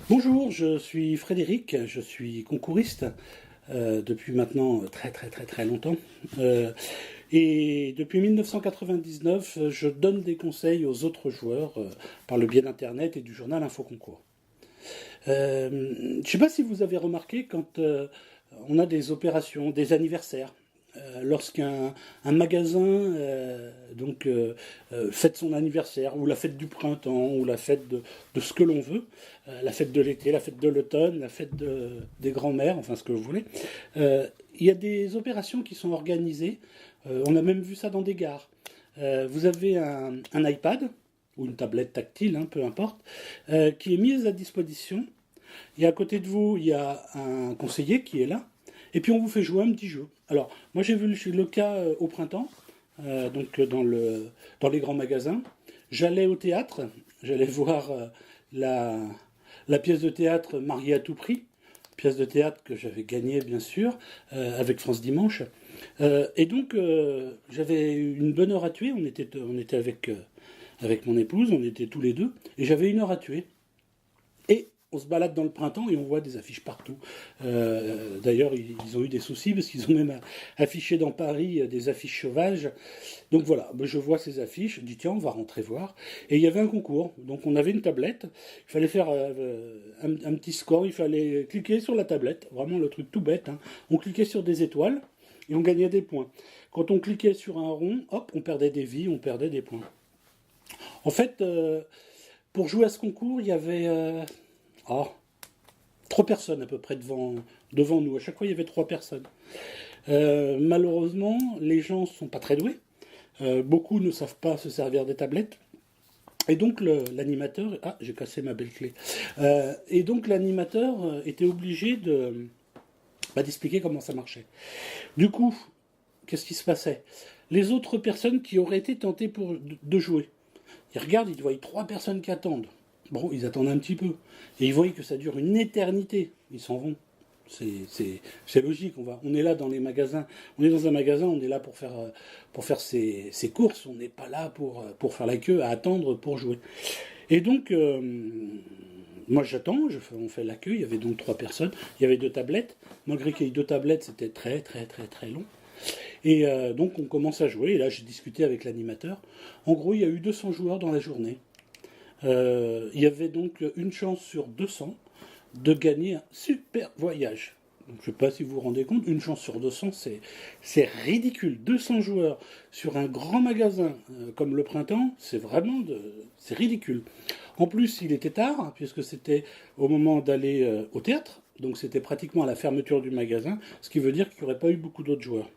Bonjour, je suis Frédéric, je suis concouriste depuis maintenant très longtemps. Et depuis 1999, je donne des conseils aux autres joueurs par le biais d'Internet et du journal Infoconcours. Je ne sais pas si vous avez remarqué quand on a des opérations, des anniversaires, lorsqu'un magasin fête son anniversaire, ou la fête du printemps, ou la fête de ce que l'on veut, la fête de l'été, la fête de l'automne, la fête des grands-mères, enfin ce que vous voulez, il y a des opérations qui sont organisées. On a même vu ça dans des gares. Vous avez un iPad, ou une tablette tactile, hein, peu importe, qui est mise à disposition. Et à côté de vous, il y a un conseiller qui est là. Et puis on vous fait jouer un petit jeu. Alors, moi j'ai vu le cas au printemps, dans les grands magasins. J'allais au théâtre, j'allais voir la pièce de théâtre Mariée à tout prix, pièce de théâtre que j'avais gagnée bien sûr, avec France Dimanche. J'avais une bonne heure à tuer, on était avec mon épouse, on était tous les deux, et j'avais une heure à tuer. Et on se balade dans le printemps et on voit des affiches partout. D'ailleurs, ils ont eu des soucis parce qu'ils ont même affiché dans Paris des affiches sauvages. Donc voilà, je vois ces affiches, je dis tiens, on va rentrer voir. Et il y avait un concours, donc on avait une tablette, il fallait faire un petit score, il fallait cliquer sur la tablette, vraiment le truc tout bête, hein. On cliquait sur des étoiles et on gagnait des points. Quand on cliquait sur un rond, hop, on perdait des vies, on perdait des points. En fait, pour jouer à ce concours, il y avait 3 personnes à peu près devant nous. À chaque fois, il y avait 3 personnes. Malheureusement, les gens ne sont pas très doués. Beaucoup ne savent pas se servir des tablettes. Et donc l'animateur... Ah, j'ai cassé ma belle clé. Et donc l'animateur était obligé d'expliquer comment ça marchait. Du coup, qu'est-ce qui se passait? Les autres personnes qui auraient été tentées de jouer, ils regardent, ils voient 3 personnes qui attendent. Bon, ils attendent un petit peu. Et ils voient que ça dure une éternité. Ils s'en vont. C'est logique. On est là dans les magasins. On est dans un magasin, on est là pour faire ses courses. On n'est pas là pour faire la queue, à attendre pour jouer. Et donc, moi j'attends, on fait la queue. Il y avait donc 3 personnes. Il y avait 2 tablettes. Malgré qu'il y ait 2 tablettes, c'était très long. Et donc on commence à jouer. Et là, j'ai discuté avec l'animateur. En gros, il y a eu 200 joueurs dans la journée. Il y avait donc une chance sur 200 de gagner un super voyage. Donc, je ne sais pas si vous vous rendez compte, une chance sur 200, c'est ridicule. 200 joueurs sur un grand magasin comme le printemps, c'est ridicule. En plus, il était tard, puisque c'était au moment d'aller au théâtre, donc c'était pratiquement à la fermeture du magasin, ce qui veut dire qu'il n'y aurait pas eu beaucoup d'autres joueurs.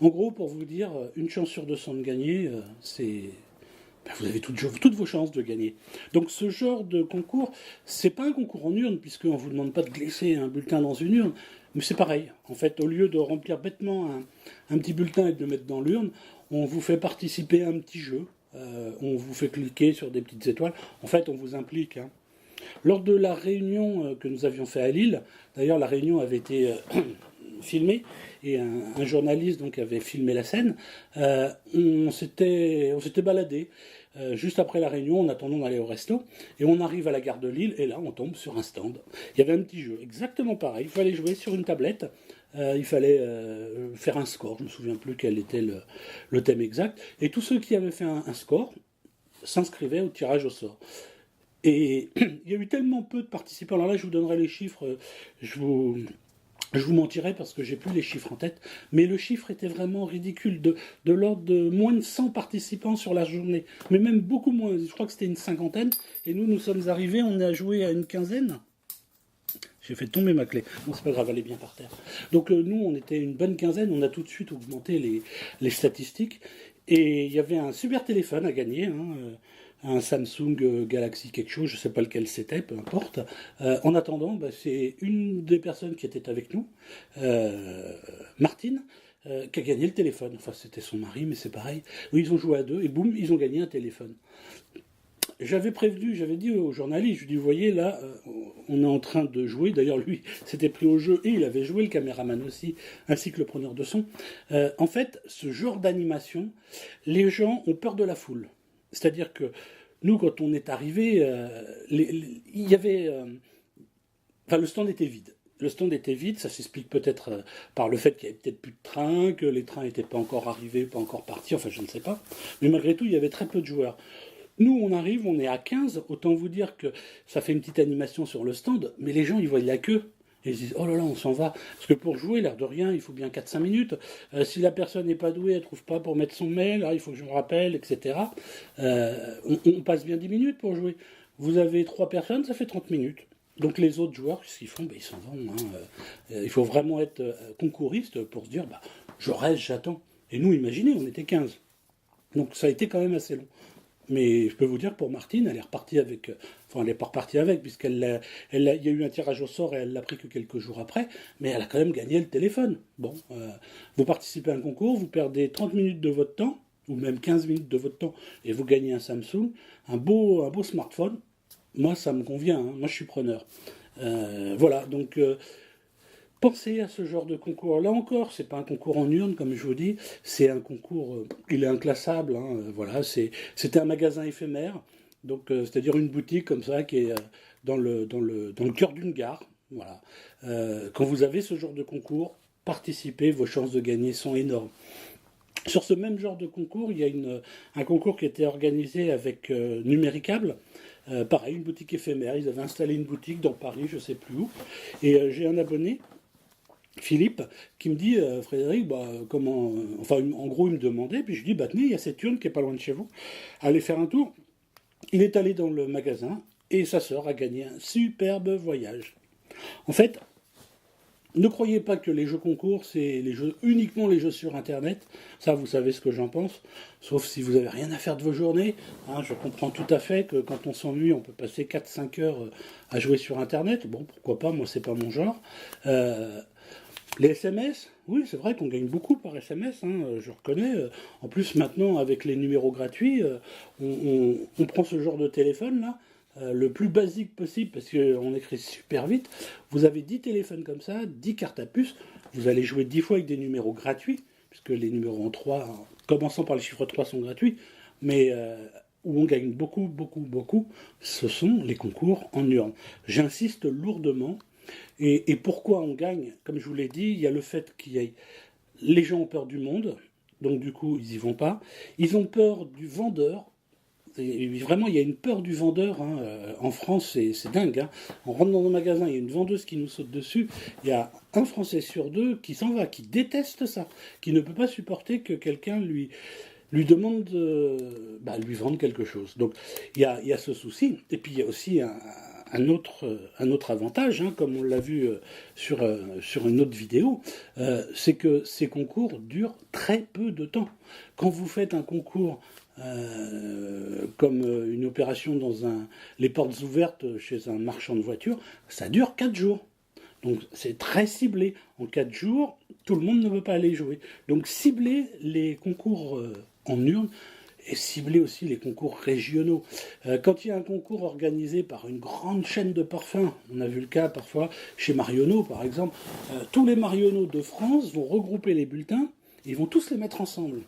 En gros, pour vous dire, une chance sur 200 de gagner, vous avez toutes vos chances de gagner. Donc ce genre de concours, c'est pas un concours en urne, puisqu'on ne vous demande pas de glisser un bulletin dans une urne, mais c'est pareil. En fait, au lieu de remplir bêtement un petit bulletin et de le mettre dans l'urne, on vous fait participer à un petit jeu, on vous fait cliquer sur des petites étoiles. En fait, on vous implique, hein. Lors de la réunion que nous avions fait à Lille, d'ailleurs la réunion avait été filmée, et un journaliste donc avait filmé la scène, on s'était baladé juste après la réunion en attendant d'aller au resto, et on arrive à la gare de Lille, et là on tombe sur un stand. Il y avait un petit jeu, exactement pareil, il fallait jouer sur une tablette, il fallait faire un score, je ne me souviens plus quel était le thème exact, et tous ceux qui avaient fait un score s'inscrivaient au tirage au sort. Et il y a eu tellement peu de participants. Alors là, je vous donnerai les chiffres. Je vous mentirai parce que j'ai plus les chiffres en tête. Mais le chiffre était vraiment ridicule. De l'ordre de moins de 100 participants sur la journée. Mais même beaucoup moins. Je crois que c'était une cinquantaine. Et nous sommes arrivés, on a joué à une quinzaine. J'ai fait tomber ma clé. Bon, c'est pas grave, elle est bien par terre. Donc nous, on était une bonne quinzaine. On a tout de suite augmenté les statistiques. Et il y avait un super téléphone à gagner, hein, un Samsung Galaxy quelque chose, je ne sais pas lequel c'était, peu importe. En attendant, c'est une des personnes qui était avec nous, Martine, qui a gagné le téléphone. Enfin, c'était son mari, mais c'est pareil. Oui, ils ont joué à deux, et boum, ils ont gagné un téléphone. J'avais dit au journaliste, je lui ai dit, vous voyez, là, on est en train de jouer. D'ailleurs, lui s'était pris au jeu et il avait joué, le caméraman aussi, ainsi que le preneur de son. En fait, ce genre d'animation, les gens ont peur de la foule. C'est-à-dire que nous, quand on est arrivé, il y avait Enfin, le stand était vide. Le stand était vide, ça s'explique peut-être par le fait qu'il n'y avait peut-être plus de trains, que les trains n'étaient pas encore arrivés, pas encore partis, enfin je ne sais pas. Mais malgré tout, il y avait très peu de joueurs. Nous, on arrive, on est à 15, autant vous dire que ça fait une petite animation sur le stand, mais les gens, ils voient la queue. Et ils se disent, oh là là, on s'en va. Parce que pour jouer, l'air de rien, il faut bien 4-5 minutes. Si la personne n'est pas douée, elle ne trouve pas pour mettre son mail, il faut que je me rappelle, etc. On passe bien 10 minutes pour jouer. Vous avez 3 personnes, ça fait 30 minutes. Donc les autres joueurs, qu'est-ce qu'ils font? Ils s'en vont. Il faut vraiment être concouriste pour se dire, je reste, j'attends. Et nous, imaginez, on était 15. Donc ça a été quand même assez long. Mais je peux vous dire, pour Martine, elle est repartie avec... Enfin, elle n'est pas repartie avec, puisqu'il y a eu un tirage au sort et elle l'a pris que quelques jours après, mais elle a quand même gagné le téléphone. Bon, vous participez à un concours, vous perdez 30 minutes de votre temps, ou même 15 minutes de votre temps, et vous gagnez un Samsung, un beau smartphone. Moi, ça me convient, hein. Moi je suis preneur. Voilà, donc... pensez à ce genre de concours. Là encore, c'est pas un concours en urne, comme je vous dis, c'est un concours, il est inclassable. Hein, voilà, c'était un magasin éphémère, donc c'est-à-dire une boutique comme ça qui est dans le cœur d'une gare. Voilà. Quand vous avez ce genre de concours, participez, vos chances de gagner sont énormes. Sur ce même genre de concours, il y a un concours qui était organisé avec Numéricable. Pareil, une boutique éphémère. Ils avaient installé une boutique dans Paris, je ne sais plus où. Et j'ai un abonné, Philippe, qui me dit, Frédéric, comment... Enfin, en gros, il me demandait, puis je lui dis, tenez, il y a cette urne qui est pas loin de chez vous, allez faire un tour. Il est allé dans le magasin, et sa sœur a gagné un superbe voyage. En fait, ne croyez pas que les jeux concours, c'est uniquement les jeux sur Internet. Ça, vous savez ce que j'en pense. Sauf si vous n'avez rien à faire de vos journées. Hein, je comprends tout à fait que quand on s'ennuie, on peut passer 4-5 heures à jouer sur Internet. Bon, pourquoi pas, moi, c'est pas mon genre. Les SMS, oui, c'est vrai qu'on gagne beaucoup par SMS, hein, je reconnais. En plus, maintenant, avec les numéros gratuits, on prend ce genre de téléphone, là, le plus basique possible, parce qu'on écrit super vite. Vous avez 10 téléphones comme ça, 10 cartes à puce, vous allez jouer 10 fois avec des numéros gratuits, puisque les numéros en 3, commençant par les chiffres 3, sont gratuits, mais où on gagne beaucoup, beaucoup, beaucoup, ce sont les concours en urne. J'insiste lourdement. Et pourquoi on gagne? Comme je vous l'ai dit, il y a le fait qu'il y ait... Les gens ont peur du monde, donc du coup, ils n'y vont pas. Ils ont peur du vendeur. Et vraiment, il y a une peur du vendeur. Hein. En France, c'est dingue. Hein. On rentre dans un magasin, il y a une vendeuse qui nous saute dessus. Il y a un Français sur 2 qui s'en va, qui déteste ça, qui ne peut pas supporter que quelqu'un lui demande de lui vendre quelque chose. Donc, il y a ce souci. Et puis, il y a aussi un autre avantage, hein, comme on l'a vu sur une autre vidéo, c'est que ces concours durent très peu de temps. Quand vous faites un concours comme une opération dans les portes ouvertes chez un marchand de voitures, ça dure 4 jours. Donc c'est très ciblé. En 4 jours, tout le monde ne veut pas aller jouer. Donc ciblez les concours en urne, et cibler aussi les concours régionaux. Quand il y a un concours organisé par une grande chaîne de parfums, on a vu le cas parfois chez Marionneau par exemple, tous les Marionneau de France vont regrouper les bulletins et ils vont tous les mettre ensemble.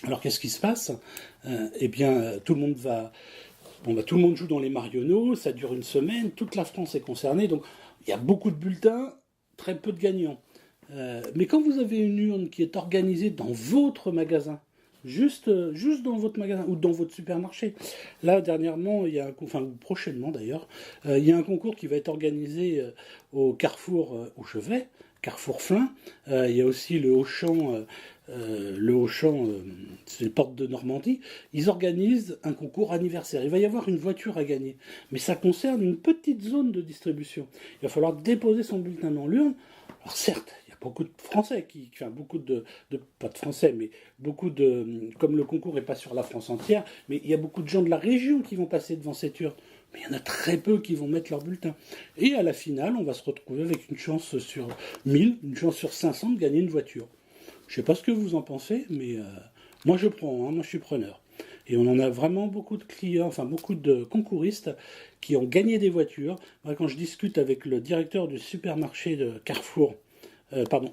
Alors qu'est-ce qui se passe? Tout le monde tout le monde joue dans les Marionneau, ça dure une semaine, toute la France est concernée, donc il y a beaucoup de bulletins, très peu de gagnants. Mais quand vous avez une urne qui est organisée dans votre magasin, juste dans votre magasin ou dans votre supermarché. Là, dernièrement, il y a prochainement d'ailleurs, il y a un concours qui va être organisé au Carrefour où je vais, Carrefour Flins. Il y a aussi le Auchan, c'est les portes de Normandie. Ils organisent un concours anniversaire. Il va y avoir une voiture à gagner, mais ça concerne une petite zone de distribution. Il va falloir déposer son bulletin dans l'urne. Alors certes, beaucoup de Français pas de Français, mais beaucoup de, comme le concours n'est pas sur la France entière, mais il y a beaucoup de gens de la région qui vont passer devant cette urne. Mais il y en a très peu qui vont mettre leur bulletin. Et à la finale, on va se retrouver avec une chance sur 1000, une chance sur 500 de gagner une voiture. Je ne sais pas ce que vous en pensez, mais moi je prends, hein, moi je suis preneur. Et on en a vraiment beaucoup de clients, beaucoup de concouristes qui ont gagné des voitures. Moi, quand je discute avec le directeur du supermarché de Carrefour,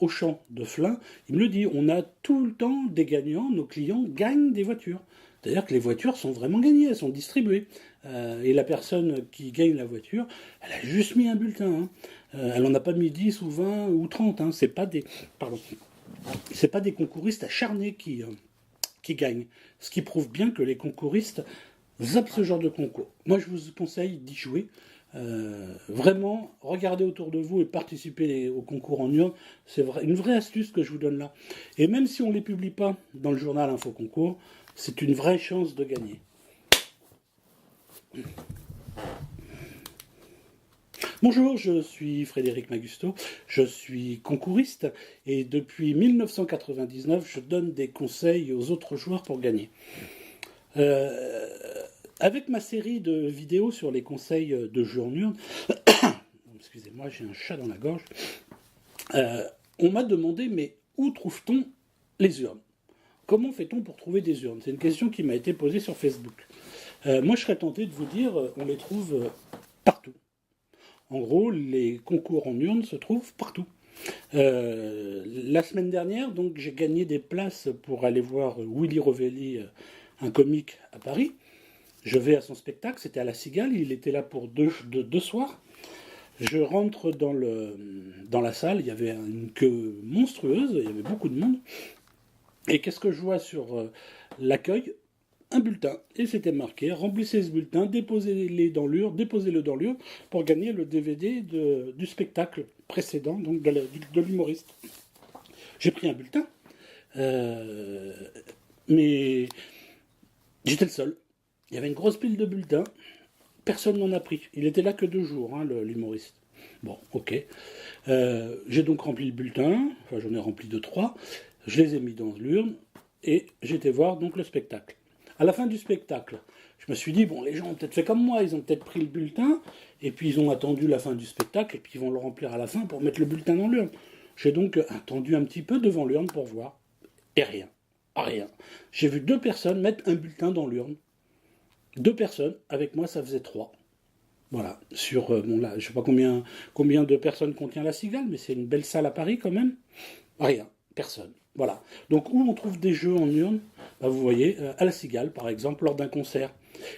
Auchan de Flins, il me le dit, on a tout le temps des gagnants, nos clients gagnent des voitures. C'est-à-dire que les voitures sont vraiment gagnées, elles sont distribuées. Et la personne qui gagne la voiture, elle a juste mis un bulletin. Hein. Elle n'en a pas mis 10 ou 20 ou 30. Hein. C'est pas des concouristes acharnés qui gagnent. Ce qui prouve bien que les concouristes zappent ce genre de concours. Moi, je vous conseille d'y jouer. Vraiment, regardez autour de vous et participez au concours en urne. C'est une vraie astuce que je vous donne là. Et même si on ne les publie pas dans le journal Info Concours, c'est une vraie chance de gagner. Bonjour, je suis Frédéric Magusto, je suis concouriste et depuis 1999, je donne des conseils aux autres joueurs pour gagner. Avec ma série de vidéos sur les conseils de jeux en urne, excusez-moi, j'ai un chat dans la gorge, on m'a demandé, mais où trouve-t-on les urnes? Comment fait-on pour trouver des urnes? C'est une question qui m'a été posée sur Facebook. Moi, je serais tenté de vous dire, on les trouve partout. En gros, les concours en urne se trouvent partout. La semaine dernière, donc, j'ai gagné des places pour aller voir Willy Rovelli, un comique à Paris. Je vais à son spectacle, c'était à La Cigale, il était là pour deux soirs. Je rentre dans la salle, il y avait une queue monstrueuse, il y avait beaucoup de monde. Et qu'est-ce que je vois sur l'accueil? Un bulletin. Et c'était marqué, remplissez ce bulletin, déposez-le dans l'urne pour gagner le DVD du spectacle précédent, donc de l'humoriste. J'ai pris un bulletin, mais j'étais le seul. Il y avait une grosse pile de bulletins, personne n'en a pris. Il était là que 2 jours, hein, l'humoriste. Bon, ok. J'ai donc rempli le bulletin, enfin j'en ai rempli 2-3, je les ai mis dans l'urne, et j'étais voir donc le spectacle. À la fin du spectacle, je me suis dit, bon, les gens ont peut-être fait comme moi, ils ont peut-être pris le bulletin, et puis ils ont attendu la fin du spectacle, et puis ils vont le remplir à la fin pour mettre le bulletin dans l'urne. J'ai donc attendu un petit peu devant l'urne pour voir, et rien. Rien. J'ai vu 2 personnes mettre un bulletin dans l'urne. 2 personnes, avec moi ça faisait 3. Voilà, bon là, je sais pas combien de personnes contient La Cigale, mais c'est une belle salle à Paris quand même. Rien, personne. Voilà. Donc où on trouve des jeux en urne, vous voyez, à La Cigale par exemple, lors d'un concert.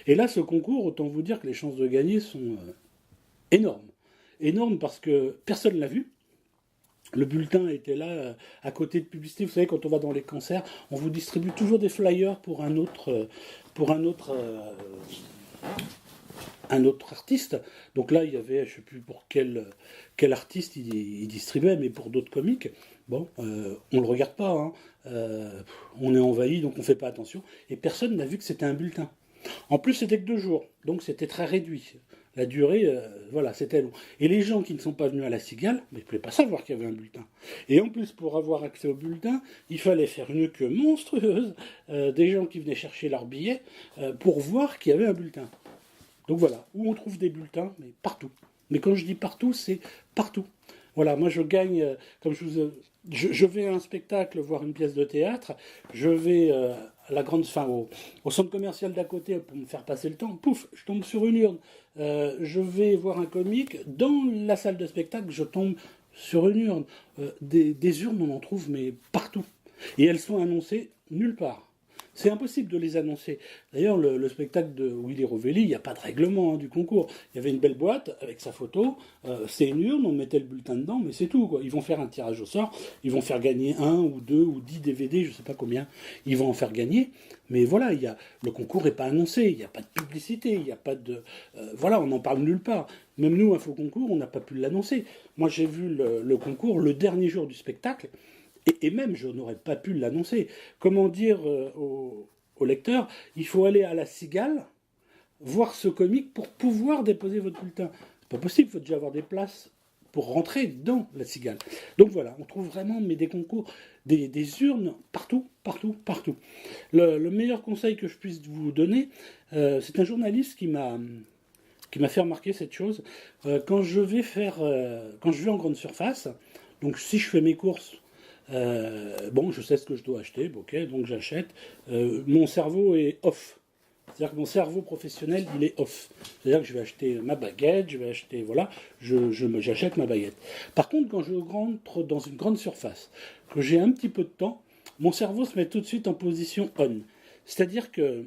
Et là, ce concours, autant vous dire que les chances de gagner sont énormes. Énormes parce que personne ne l'a vu. Le bulletin était là, à côté de publicité. Vous savez, quand on va dans les concerts, on vous distribue toujours des flyers pour un autre artiste. Donc là, il y avait, je ne sais plus pour quel artiste il distribuait, mais pour d'autres comiques. Bon, on ne le regarde pas. Hein. On est envahi, donc on ne fait pas attention. Et personne n'a vu que c'était un bulletin. En plus, c'était que 2 jours, donc c'était très réduit. La durée, voilà, c'était long. Et les gens qui ne sont pas venus à La Cigale, mais ils ne pouvaient pas savoir qu'il y avait un bulletin. Et en plus, pour avoir accès au bulletin, il fallait faire une queue monstrueuse des gens qui venaient chercher leur billet pour voir qu'il y avait un bulletin. Donc voilà, où on trouve des bulletins, mais partout. Mais quand je dis partout, c'est partout. Voilà, moi je gagne, comme je vais à un spectacle voir une pièce de théâtre, je vais à la grande fin au centre commercial d'à côté pour me faire passer le temps, pouf, je tombe sur une urne. Je vais voir un comique, dans la salle de spectacle, je tombe sur une urne. Des urnes, on en trouve, mais partout. Et elles sont annoncées nulle part. C'est impossible de les annoncer. D'ailleurs, le spectacle de Willy Rovelli, il n'y a pas de règlement du concours. Il y avait une belle boîte avec sa photo, c'est une urne, on mettait le bulletin dedans, mais c'est tout, quoi. Ils vont faire un tirage au sort, ils vont faire gagner 1 ou 2 ou 10 DVD, je ne sais pas combien ils vont en faire gagner. Mais voilà, le concours n'est pas annoncé, il n'y a pas de publicité, il n'y a pas de... voilà, on n'en parle nulle part. Même nous, Info Concours, on n'a pas pu l'annoncer. Moi, j'ai vu le concours le dernier jour du spectacle, et même, je n'aurais pas pu l'annoncer. Comment dire au lecteur, il faut aller à La Cigale, voir ce comique pour pouvoir déposer votre bulletin. C'est pas possible, il faut déjà avoir des places pour rentrer dans La Cigale. Donc voilà, on trouve vraiment des concours, des urnes partout, partout, partout. Le meilleur conseil que je puisse vous donner, c'est un journaliste qui m'a fait remarquer cette chose. Quand je vais en grande surface, donc si je fais mes courses, bon, je sais ce que je dois acheter, ok, donc j'achète. Mon cerveau est off. C'est-à-dire que mon cerveau professionnel, il est off. C'est-à-dire que je vais acheter ma baguette, je vais acheter, voilà, j'achète ma baguette. Par contre, quand je rentre dans une grande surface, que j'ai un petit peu de temps, mon cerveau se met tout de suite en position on. C'est-à-dire que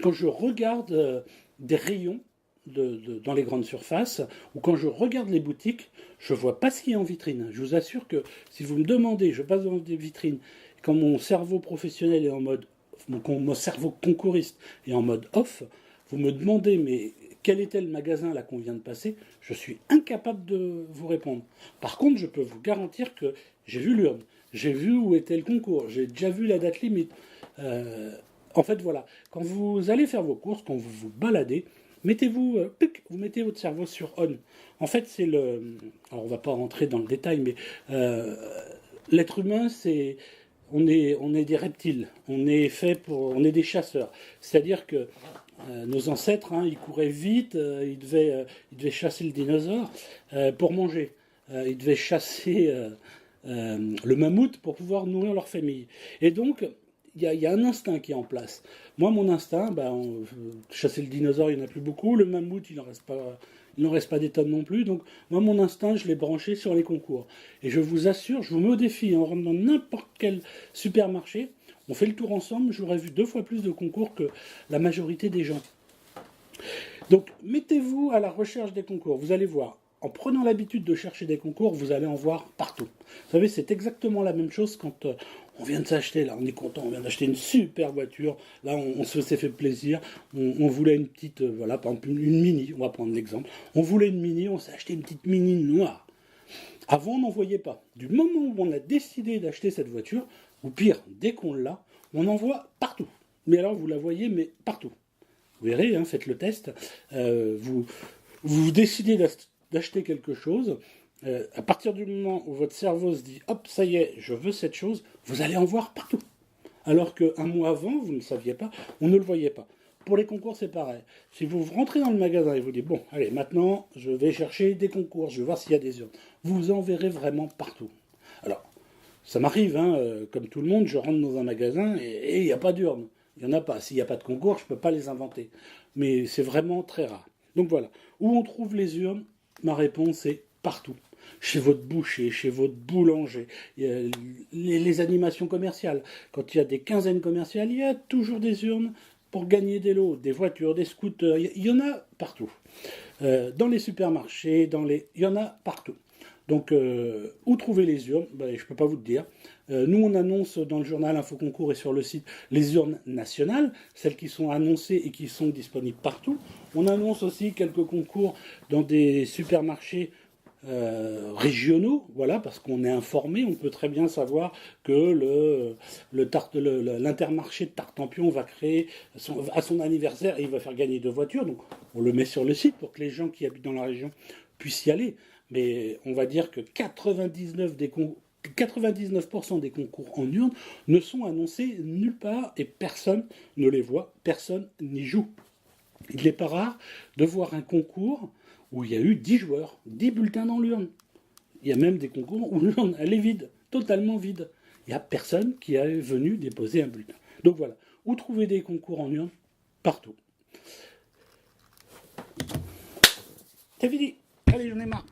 quand je regarde des rayons dans les grandes surfaces, ou quand je regarde les boutiques, je ne vois pas ce qu'il y a en vitrine. Je vous assure que si vous me demandez, je passe dans des vitrines, quand mon cerveau professionnel est en mode, mon cerveau concouriste est en mode off, vous me demandez, mais quel était le magasin là qu'on vient de passer, je suis incapable de vous répondre. Par contre, je peux vous garantir que j'ai vu l'urne, j'ai vu où était le concours, j'ai déjà vu la date limite. En fait, voilà, quand vous allez faire vos courses, quand vous vous baladez, mettez-vous, vous mettez votre cerveau sur on. En fait, c'est le... Alors, on va pas rentrer dans le détail, mais l'être humain, c'est... On est des reptiles, on est fait pour... On est des chasseurs. C'est-à-dire que nos ancêtres, hein, ils couraient vite, ils devaient chasser le dinosaure pour manger. Ils devaient chasser le mammouth pour pouvoir nourrir leur famille. Et donc, il y a un instinct qui est en place. Moi, mon instinct, chasser le dinosaure, il n'y en a plus beaucoup. Le mammouth, il n'en reste pas des tonnes non plus. Donc, moi, mon instinct, je l'ai branché sur les concours. Et je vous assure, je vous mets au défi, on rentre dans n'importe quel supermarché, on fait le tour ensemble, j'aurais vu 2 fois plus de concours que la majorité des gens. Donc, mettez-vous à la recherche des concours. Vous allez voir, en prenant l'habitude de chercher des concours, vous allez en voir partout. Vous savez, c'est exactement la même chose quand on vient de s'acheter, là, on est content, on vient d'acheter une super voiture, là, on se s'est fait plaisir, on voulait une petite, voilà, par exemple, une Mini, on va prendre l'exemple, on voulait une Mini, on s'est acheté une petite Mini noire. Avant, on n'en voyait pas. Du moment où on a décidé d'acheter cette voiture, ou pire, dès qu'on l'a, on en voit partout. Mais alors, vous la voyez, mais partout. Vous verrez, hein, faites le test, vous décidez d'acheter quelque chose, à partir du moment où votre cerveau se dit « hop, ça y est, je veux cette chose », vous allez en voir partout. Alors qu'un mois avant, vous ne saviez pas, on ne le voyait pas. Pour les concours, c'est pareil. Si vous rentrez dans le magasin et vous dites « bon, allez, maintenant, je vais chercher des concours, je vais voir s'il y a des urnes », vous en verrez vraiment partout. Alors, ça m'arrive, hein, comme tout le monde, je rentre dans un magasin et il n'y a pas d'urne. Il n'y en a pas. S'il n'y a pas de concours, je ne peux pas les inventer. Mais c'est vraiment très rare. Donc voilà. Où on trouve les urnes? Ma réponse est partout. Chez votre boucher, chez votre boulanger, les animations commerciales. Quand il y a des quinzaines commerciales, il y a toujours des urnes pour gagner des lots, des voitures, des scooters. Il y en a partout. Dans les supermarchés, il y en a partout. Donc, où trouver les urnes? Je ne peux pas vous le dire. Nous, on annonce dans le journal Info Concours et sur le site les urnes nationales, celles qui sont annoncées et qui sont disponibles partout. On annonce aussi quelques concours dans des supermarchés régionaux, voilà, parce qu'on est informé, on peut très bien savoir que l'Intermarché de Tartampion va créer à son anniversaire et il va faire gagner 2 voitures. Donc, on le met sur le site pour que les gens qui habitent dans la région puissent y aller. Mais on va dire que 99% des concours en urne ne sont annoncés nulle part et personne ne les voit, personne n'y joue. Il n'est pas rare de voir un concours où il y a eu 10 joueurs, 10 bulletins dans l'urne. Il y a même des concours où l'urne, elle est vide, totalement vide. Il n'y a personne qui est venu déposer un bulletin. Donc voilà, où trouver des concours en urne? Partout. C'est fini. Allez, j'en ai marre.